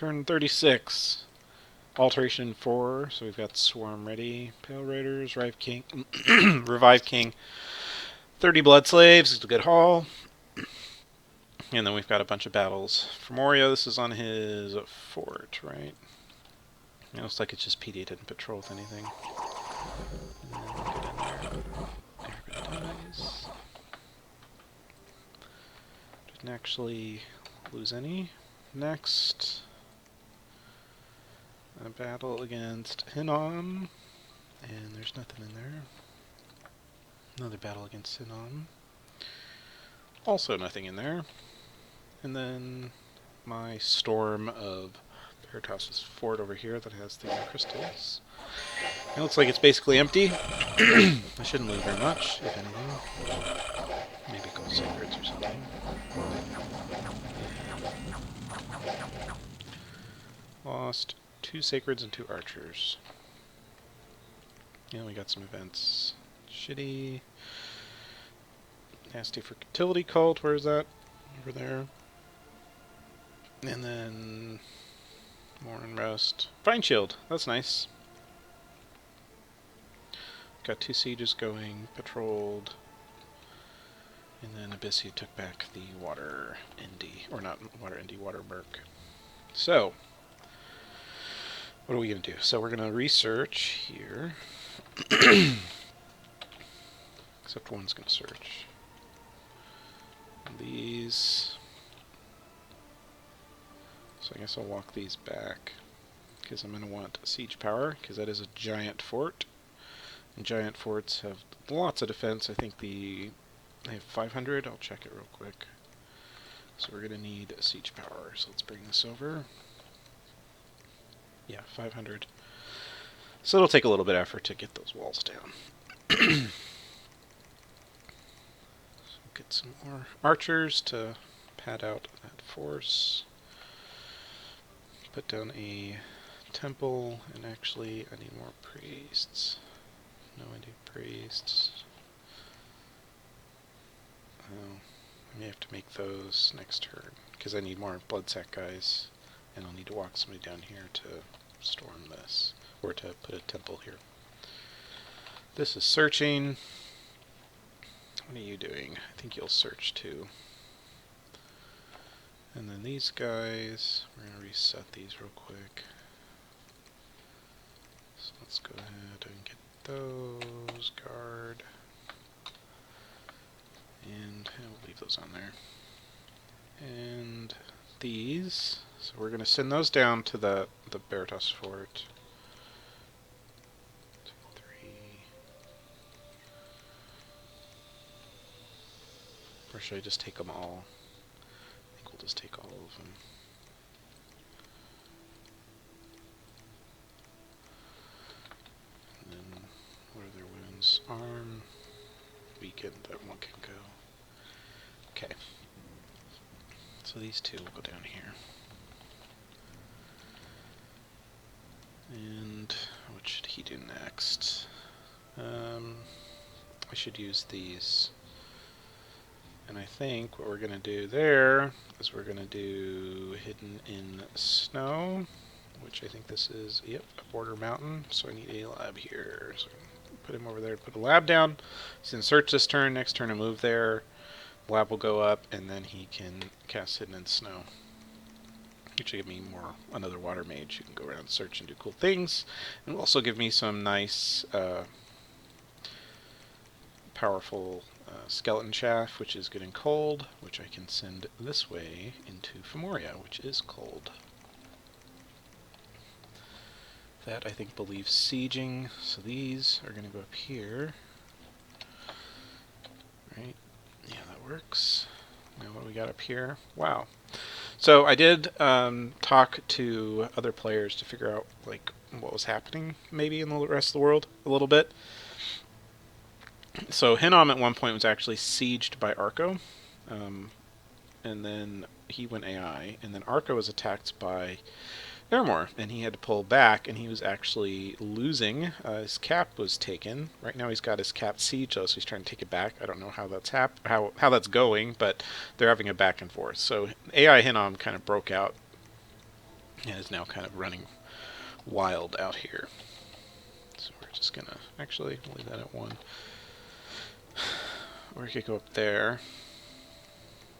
Turn 36. Alteration 4, so we've got Swarm ready. Pale Raiders, Revive King. 30 Blood Slaves, it's a good haul. And then we've got a bunch of battles. For Moria, this is on his fort, right? It looks like it's just PD didn't patrol with anything. And then we'll get in there. Everybody dies. Didn't actually lose any. Next, a battle against Hinnom. And there's nothing in there. Another battle against Hinnom. Also nothing in there. And then my storm of Veritas' fort over here that has the crystals. It looks like it's basically empty. I shouldn't lose very much, if anything. Maybe go secrets or something. Lost 2 sacreds and 2 archers. Yeah, we got some events. Shitty. Nasty Fertility Cult, where is that? Over there. And then Morn Rest. Vine Shield, that's nice. Got 2 sieges going, patrolled. And then Abyssia took back the Water Indy. Or not Water Indy, Water Merc. So, what are we going to do? So we're going to research here. Except one's going to search. These. So I guess I'll walk these back. Because I'm going to want siege power, because that is a giant fort. And giant forts have lots of defense. I think they have 500. I'll check it real quick. So we're going to need siege power. So let's bring this over. Yeah, 500. So it'll take a little bit of effort to get those walls down. So get some more archers to pad out that force. Put down a temple, and actually I need more priests. No, I need priests. Oh, I may have to make those next turn, because I need more bloodsack guys, and I'll need to walk somebody down here to storm this, or to put a temple here. This is searching. What are you doing? I think you'll search too. And then these guys, we're going to reset these real quick. So let's go ahead and get those, guard. And we'll leave those on there. And these, so we're going to send those down to the Veritas fort. 2, 3. Or should I just take them all? I think we'll just take all of them. And then, what are their wounds? Arm, weakened, that one can go. Okay. So these 2 will go down here. And what should he do next? I should use these. And I think what we're going to do there is we're going to do Hidden in Snow, which I think this is, yep, a border mountain. So I need a lab here. So put him over there, put a lab down. He's going to search this turn, next turn to move there. Lab will go up, and then he can cast Hidden in Snow. Which will give me another water mage who can go around and search and do cool things. And will also give me some nice, powerful skeleton chaff, which is good and cold, which I can send this way into Femoria, which is cold. That, I think, believes sieging, so these are going to go up here. Right? Yeah, that works. Now what do we got up here? Wow. So I did talk to other players to figure out like what was happening maybe in the rest of the world a little bit. So Hinnom at one point was actually sieged by Arco, and then he went AI, and then Arco was attacked by Airmore, and he had to pull back, and he was actually losing. His cap was taken. Right now he's got his cap siege, so he's trying to take it back. I don't know how that's how that's going, but they're having a back and forth. So AI Hinnom kind of broke out and is now kind of running wild out here. So we're just gonna actually leave that at 1. Or we could go up there.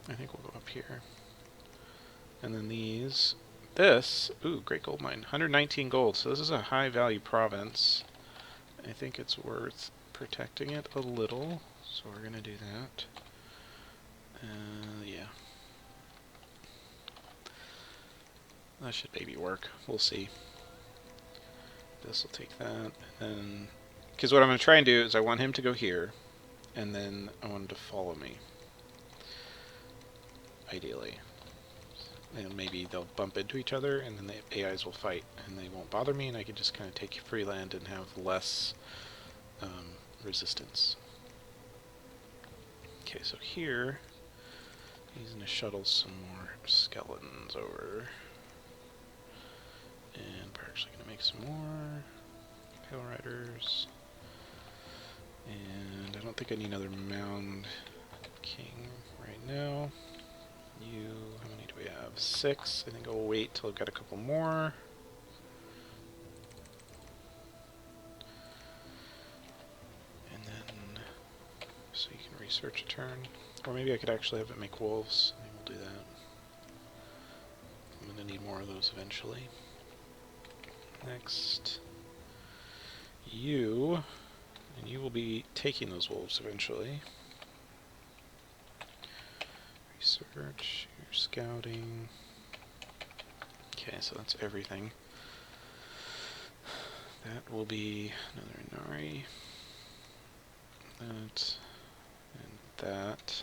I think we'll go up here. And then these. This, ooh, great gold mine. 119 gold, so this is a high value province. I think it's worth protecting it a little, so we're gonna do that. Yeah. That should maybe work. We'll see. This will take that, and because what I'm going to try and do is I want him to go here, and then I want him to follow me. Ideally. And maybe they'll bump into each other, and then the AIs will fight, and they won't bother me, and I can just kind of take free land and have less resistance. Okay, so here, he's going to shuttle some more skeletons over. And we're actually going to make some more Pale Riders. And I don't think I need another Mound King right now. You, how many do we have? 6. I think I'll wait till I've got a couple more. And then, so you can research a turn. Or maybe I could actually have it make wolves. Maybe we'll do that. I'm going to need more of those eventually. Next, you, and you will be taking those wolves eventually. Research, you're scouting. Okay, so that's everything. That will be another Inari. That, and that.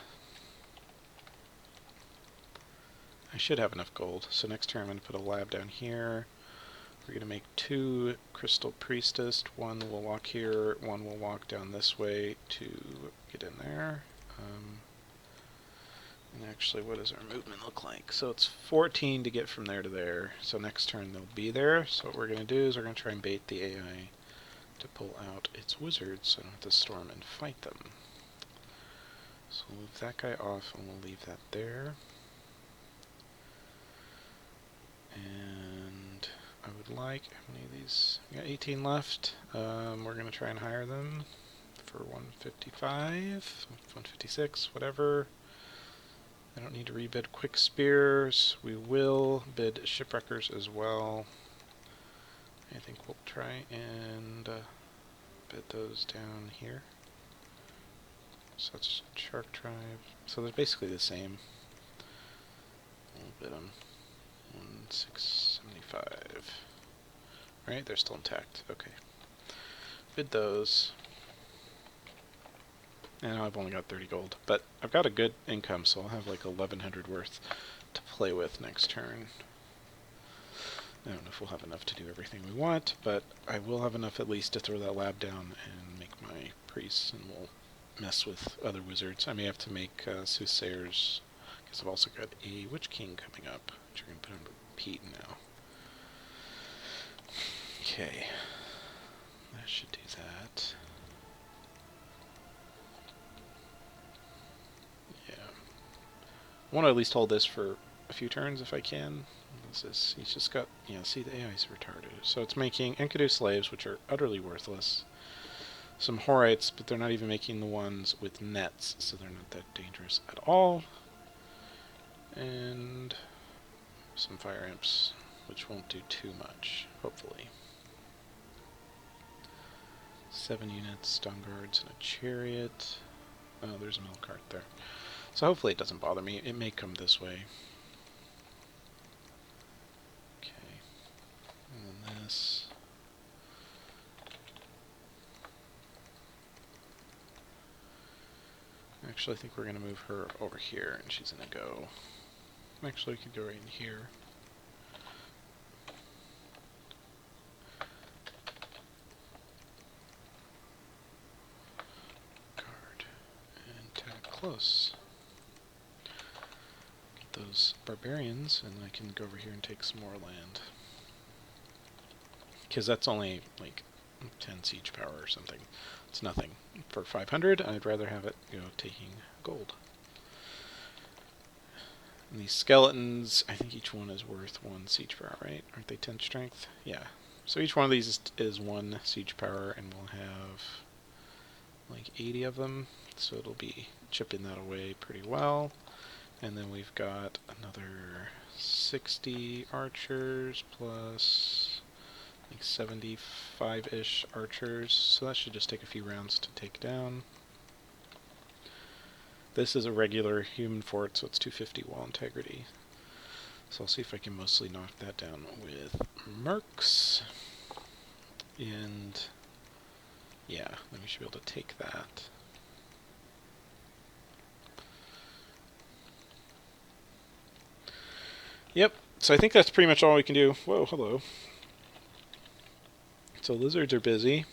I should have enough gold, so next turn I'm going to put a lab down here. We're going to make 2 Crystal Priestess. 1 will walk here, 1 will walk down this way to get in there. And actually, what does our movement look like? So it's 14 to get from there to there. So next turn they'll be there. So what we're going to do is we're going to try and bait the AI to pull out its wizards so I don't have to storm and fight them. So we'll move that guy off and we'll leave that there. And I would like, how many of these? We got 18 left. We're going to try and hire them for 155, 156, whatever. I don't need to rebid Quick Spears. We will bid Shipwreckers as well. I think we'll try and bid those down here. So that's Shark Tribe. So they're basically the same. We'll bid them 1675. Right, they're still intact. Okay. Bid those. And I've only got 30 gold, but I've got a good income, so I'll have like 1100 worth to play with next turn. I don't know if we'll have enough to do everything we want, but I will have enough at least to throw that lab down and make my priests, and we'll mess with other wizards. I may have to make soothsayers, because I've also got a Witch King coming up, which we're going to put on repeat now. Okay, that should do that. I want to at least hold this for a few turns if I can. He's just got, see, the AI is retarded. So it's making Enkidu slaves, which are utterly worthless. Some Horites, but they're not even making the ones with nets, so they're not that dangerous at all. And some Fire Imps, which won't do too much, hopefully. 7 units, Stun Guards, and a Chariot. Oh, there's a Milk Cart there. So hopefully it doesn't bother me. It may come this way. Okay. And then this. Actually, I think we're going to move her over here, and she's going to go... Actually, we could go right in here. Guard. And tag close. Those barbarians, and I can go over here and take some more land. Because that's only like 10 siege power or something. It's nothing. For 500, I'd rather have it, taking gold. And these skeletons, I think each one is worth 1 siege power, right? Aren't they 10 strength? Yeah. So each one of these is 1 siege power, and we'll have like 80 of them. So it'll be chipping that away pretty well. And then we've got another 60 archers plus like 75-ish archers. So that should just take a few rounds to take down. This is a regular human fort, so it's 250 wall integrity. So I'll see if I can mostly knock that down with mercs. And yeah, then we should be able to take that. Yep, so I think that's pretty much all we can do. Whoa, hello. So lizards are busy.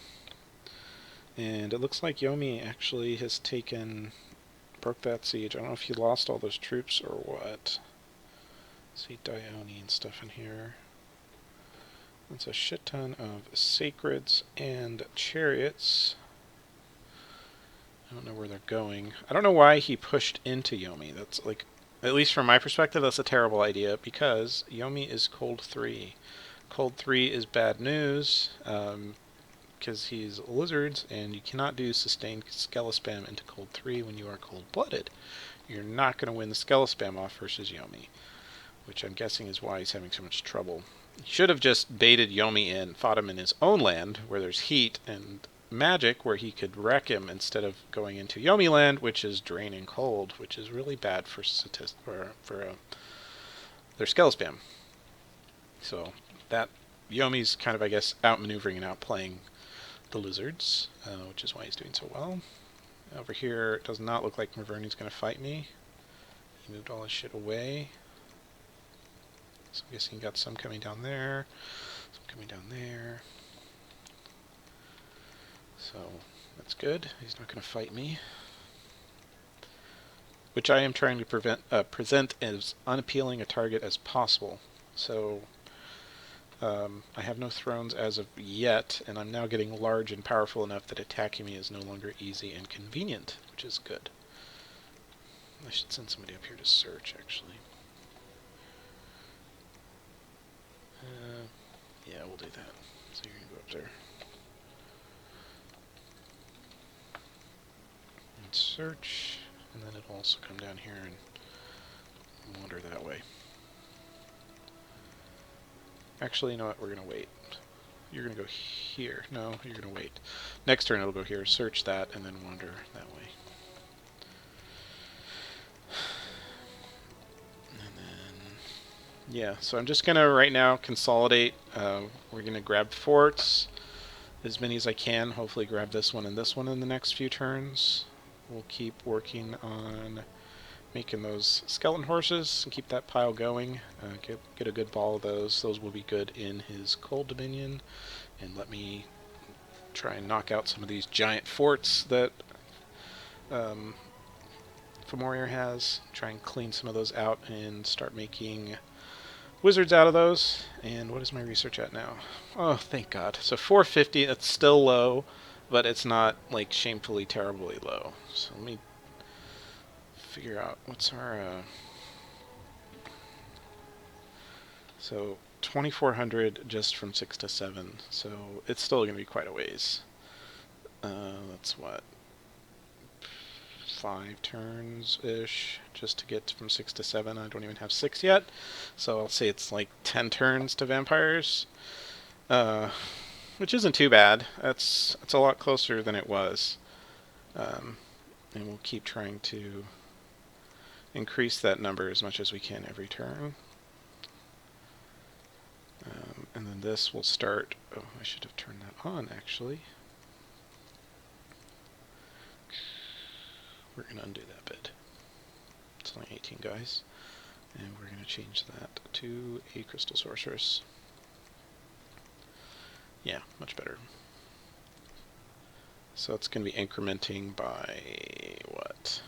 And it looks like Yomi actually has broke that siege. I don't know if he lost all those troops or what. See Dione and stuff in here. That's a shit ton of sacreds and chariots. I don't know where they're going. I don't know why he pushed into Yomi. That's like, at least from my perspective, that's a terrible idea because Yomi is cold 3. Cold 3 is bad news because he's lizards and you cannot do sustained Skelespam into cold 3 when you are cold-blooded. You're not going to win the Skelespam off versus Yomi, which I'm guessing is why he's having so much trouble. He should have just baited Yomi in, fought him in his own land where there's heat and magic where he could wreck him instead of going into Yomi land, which is draining cold, which is really bad for their Skelespam. So that Yomi's kind of, I guess, outmaneuvering and outplaying the lizards, which is why he's doing so well. Over here, it does not look like Maverni's going to fight me. He moved all his shit away. So I'm guessing he got some coming down there, some coming down there. So that's good. He's not going to fight me. Which I am trying to present as unappealing a target as possible. So I have no thrones as of yet, and I'm now getting large and powerful enough that attacking me is no longer easy and convenient, which is good. I should send somebody up here to search, actually. Yeah, we'll do that. So you're going to go up there. And search, and then it'll also come down here and wander that way. Actually, you know what? We're going to wait. You're going to go here. No, you're going to wait. Next turn it'll go here, search that, and then wander that way. And then, yeah, so I'm just going to right now consolidate. We're going to grab forts, as many as I can. Hopefully grab this one and this one in the next few turns. We'll keep working on making those skeleton horses and keep that pile going. Get a good ball of those. Those will be good in his cold dominion. And let me try and knock out some of these giant forts that Fomorier has. Try and clean some of those out and start making wizards out of those. And what is my research at now? Oh, thank God. So 450, that's still low, but it's not like shamefully terribly low. So let me figure out what's our so 2400 just from 6 to 7, so it's still going to be quite a ways. That's what, 5 turns ish just to get from 6 to 7. I don't even have 6 yet, so I'll say it's like 10 turns to vampires, which isn't too bad. It's a lot closer than it was, and we'll keep trying to increase that number as much as we can every turn. And then this will start. Oh, I should have turned that on actually. We're going to undo that bit. It's only 18 guys. And we're going to change that to a crystal sorceress. Yeah, much better. So it's going to be incrementing by what?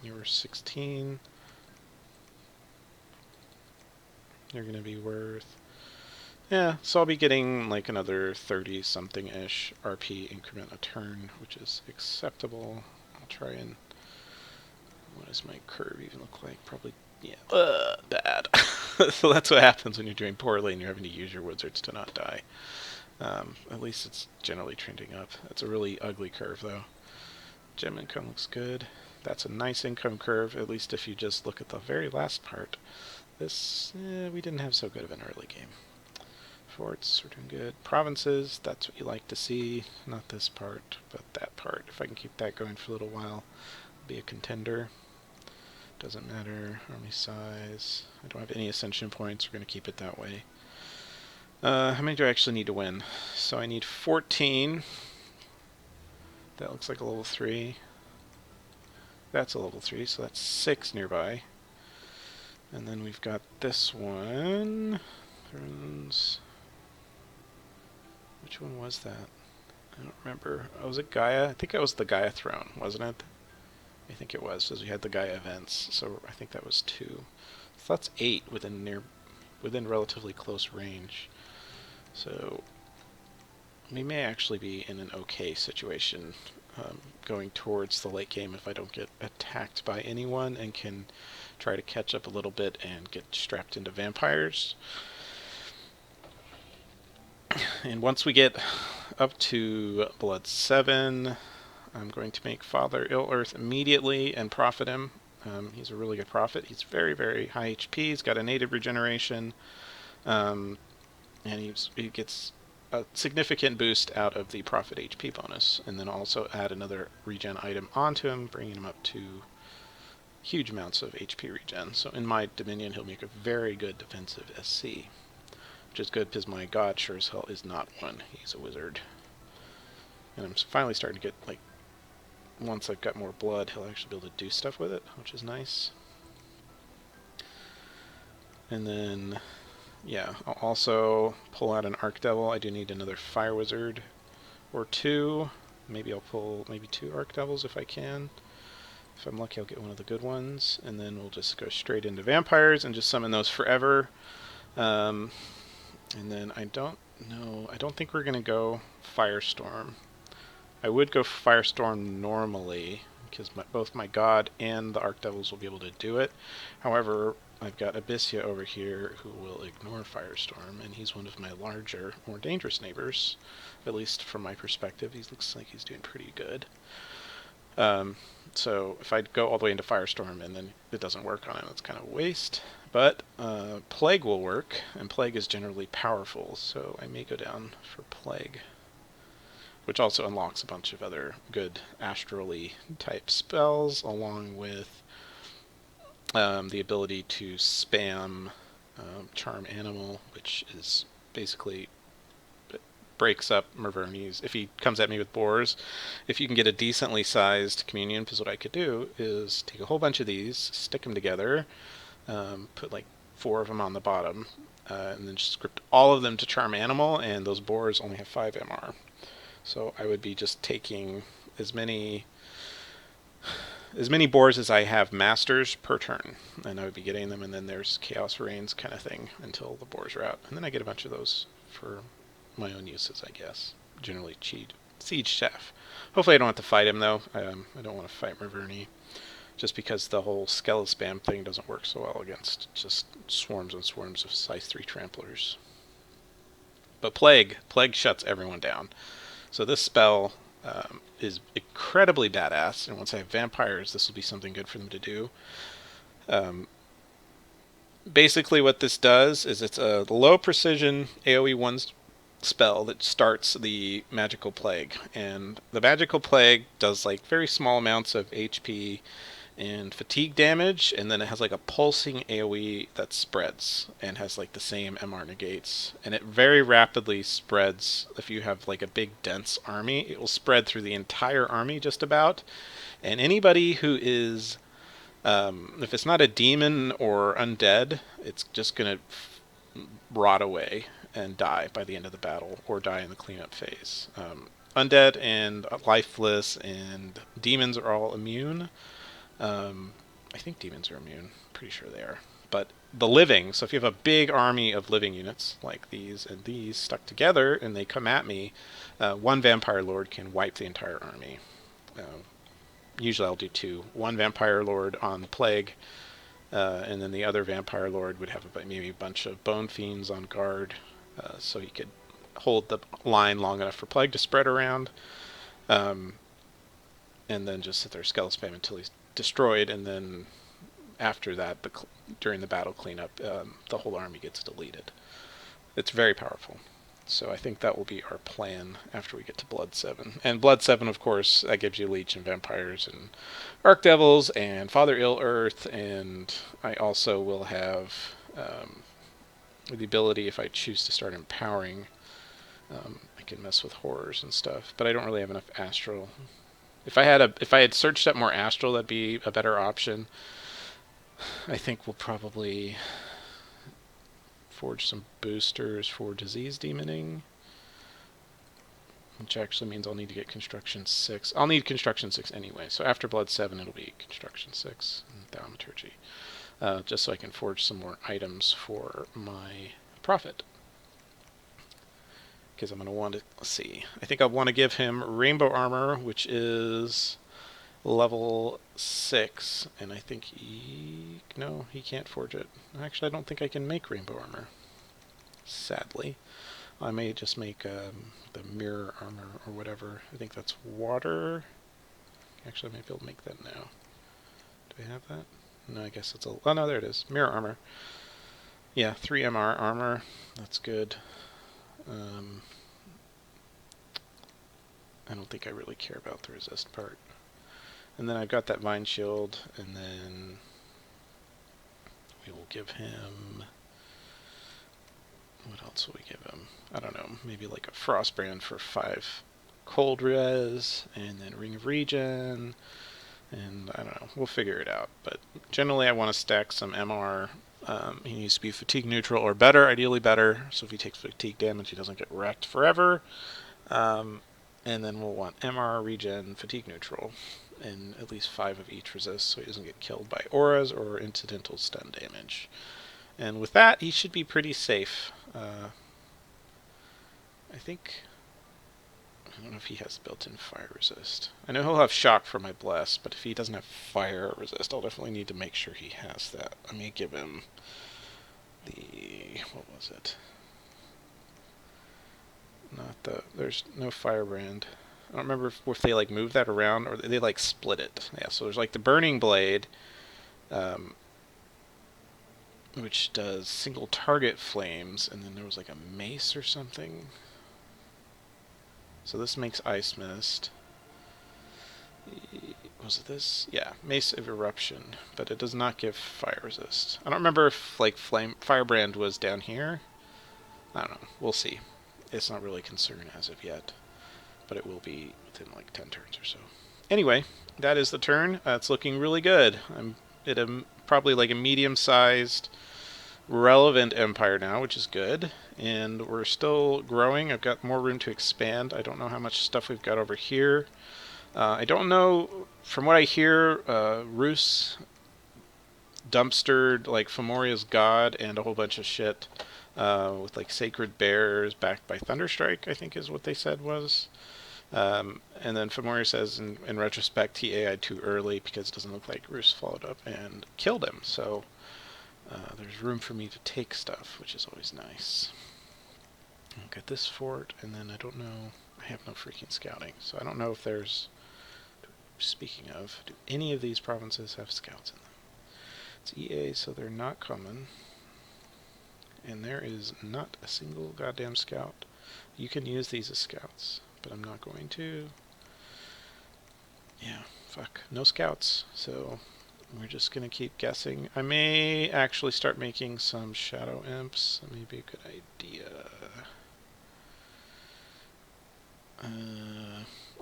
You were 16. You're going to be worth... Yeah, so I'll be getting like another 30-something-ish RP increment a turn, which is acceptable. I'll try and What does my curve even look like? Probably, yeah, bad. So that's what happens when you're doing poorly and you're having to use your wizards to not die. At least it's generally trending up. That's a really ugly curve, though. Gem income looks good. That's a nice income curve, at least if you just look at the very last part. This, we didn't have so good of an early game. Forts, we're doing good. Provinces, that's what you like to see. Not this part, but that part. If I can keep that going for a little while, I'll be a contender. Doesn't matter. Army size. I don't have any ascension points. We're going to keep it that way. How many do I actually need to win? So I need 14. That looks like a level 3. That's a level 3, so that's 6 nearby. And then we've got this one. Which one was that? I don't remember. Oh, was it Gaia? I think it was the Gaia throne, wasn't it? I think it was, as we had the Gaia events. So I think that was 2. So that's 8 within relatively close range. So we may actually be in an okay situation going towards the late game if I don't get attacked by anyone and can try to catch up a little bit and get strapped into vampires. And once we get up to Blood 7, I'm going to make Father Ill-Earth immediately and profit him. He's a really good prophet. He's very, very high HP. He's got a native regeneration. And he gets a significant boost out of the Prophet HP bonus, and then also add another regen item onto him, bringing him up to huge amounts of HP regen. So in my Dominion, he'll make a very good defensive SC, which is good because my god sure as hell is not one. He's a wizard. And I'm finally starting to get, like, once I've got more blood, he'll actually be able to do stuff with it, which is nice. And then, yeah, I'll also pull out an Archdevil. I do need another Fire Wizard or 2. Maybe I'll pull maybe 2 Archdevils if I can. If I'm lucky, I'll get one of the good ones. And then we'll just go straight into Vampires and just summon those forever. And then I don't know. I don't think we're going to go Firestorm. I would go Firestorm normally, because both my God and the Archdevils will be able to do it. However, I've got Abyssia over here who will ignore Firestorm, and he's one of my larger, more dangerous neighbors. At least from my perspective, he looks like he's doing pretty good. So if I go all the way into Firestorm and then it doesn't work on him, it's kind of a waste. But Plague will work, and Plague is generally powerful, so I may go down for Plague, which also unlocks a bunch of other good astrally type spells, along with the ability to spam Charm Animal, which is basically breaks up Merverni's. If he comes at me with boars, if you can get a decently sized communion, because what I could do is take a whole bunch of these, stick them together, put like 4 of them on the bottom, and then just script all of them to Charm Animal, and those boars only have 5 MR. So I would be just taking as many boars as I have masters per turn, and I would be getting them, and then there's Chaos Reigns kind of thing until the boars are out, and then I get a bunch of those for my own uses, I guess. Generally Siege Chef. Hopefully I don't have to fight him, though. I don't want to fight Merverni, just because the whole Skeleton spam thing doesn't work so well against just swarms and swarms of size 3 tramplers. But Plague shuts everyone down. So this spell is incredibly badass, and once I have vampires, this will be something good for them to do. Basically what this does is it's a low precision AoE 1 spell that starts the Magical Plague, and the Magical Plague does like very small amounts of HP and fatigue damage, and then it has like a pulsing AoE that spreads and has like the same MR negates, and it very rapidly spreads. If you have like a big dense army, it will spread through the entire army just about, and anybody who is if it's not a demon or undead, it's just gonna rot away and die by the end of the battle, or die in the cleanup phase. Undead and lifeless and demons are all immune. I think demons are immune. Pretty sure they are. But the living, so if you have a big army of living units, like these and these, stuck together, and they come at me, one Vampire Lord can wipe the entire army. usually I'll do two. One Vampire Lord on Plague, and then the other Vampire Lord would have maybe a bunch of Bone Fiends on guard, so he could hold the line long enough for Plague to spread around, and then just sit there Skeleton Spam until he's destroyed, and then after that, during the battle cleanup, the whole army gets deleted. It's very powerful. So I think that will be our plan after we get to Blood 7. And Blood 7, of course, that gives you Leech and Vampires and Archdevils and Father Ill-Earth, and I also will have the ability, if I choose to start empowering, I can mess with horrors and stuff, but I don't really have enough Astral. If I had searched up more Astral, that'd be a better option. I think we'll probably forge some boosters for Disease Demoning, which actually means I'll need to get Construction 6. I'll need Construction 6 anyway, so after Blood 7 it'll be Construction 6 and Thaumaturgy, just so I can forge some more items for my Prophet. Because I'm going to want to, let's see, I think I want to give him Rainbow Armor, which is level 6, and I think no, he can't forge it. Actually, I don't think I can make Rainbow Armor, sadly. I may just make the Mirror Armor or whatever. I think that's water. Actually, I might be able to make that now. Do I have that? No, I guess it's oh no, there it is. Mirror Armor. Yeah, 3 MR Armor. That's good. I don't think I really care about the resist part. And then I've got that Vine Shield, and then we will give him... What else will we give him? I don't know, maybe like a Frostbrand for 5 cold res, and then Ring of Regen, and I don't know, we'll figure it out. But generally I want to stack some MR. He needs to be fatigue neutral or better, ideally better, so if he takes fatigue damage he doesn't get wrecked forever. And then we'll want MR, Regen, fatigue neutral, and at least 5 of each resist so he doesn't get killed by auras or incidental stun damage. And with that, he should be pretty safe. I think... I don't know if he has built-in fire resist. I know he'll have shock for my bless, but if he doesn't have fire resist, I'll definitely need to make sure he has that. Let me give him the... what was it? Not the... there's no Firebrand. I don't remember if they like move that around or they like split it. Yeah, so there's like the Burning Blade, which does single target flames, and then there was like a mace or something. So this makes Ice Mist. Was it this? Yeah, Mace of Eruption, but it does not give fire resist. I don't remember if like Firebrand was down here. I don't know. We'll see. It's not really a concern as of yet, but it will be within like 10 turns or so. Anyway, that is the turn. It's looking really good. I'm at probably like a medium-sized relevant empire now, which is good, and we're still growing. I've got more room to expand. I don't know how much stuff we've got over here. I don't know, from what I hear, Roos dumpstered like Fomoria's god and a whole bunch of shit with like Sacred Bears backed by Thunderstrike, I think is what they said was. And then Fomoria says in retrospect he AI'd too early because it doesn't look like Roos followed up and killed him, so there's room for me to take stuff, which is always nice. I'll get this fort, and then I don't know, I have no freaking scouting, so I don't know if there's, speaking of, do any of these provinces have scouts in them? It's EA, so they're not common, and there is not a single goddamn scout. You can use these as scouts, but I'm not going to. Yeah, fuck, no scouts, so we're just going to keep guessing. I may actually start making some Shadow Imps. That may be a good idea.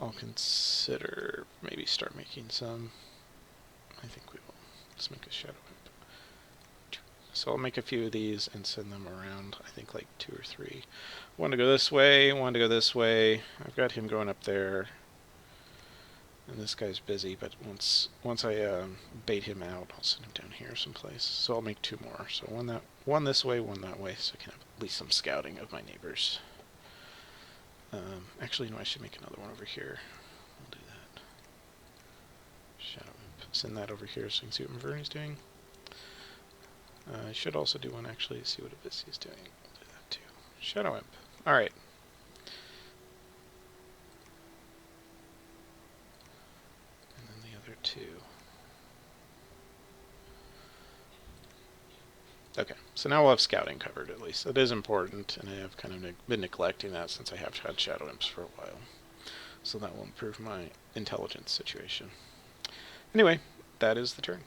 I'll consider maybe start making some. I think we will. Let's make a Shadow Imp. So I'll make a few of these and send them around. I think like 2 or 3. One to go this way, one to go this way. I've got him going up there. And this guy's busy, but once I bait him out, I'll send him down here someplace. So I'll make 2 more. So one this way, one that way, so I can have at least some scouting of my neighbors. Actually, no, I should make another one over here. I'll do Shadow Imp. Send that over here so we can see what Maverni's doing. I should also do one actually to see what Abyssi is doing. We'll do that too. Shadow Imp. Alright. And then the other two. Okay, so now we'll have scouting covered at least. That is important, and I have kind of been neglecting that since I have had Shadow Imps for a while. So that will improve my intelligence situation. Anyway, that is the turn.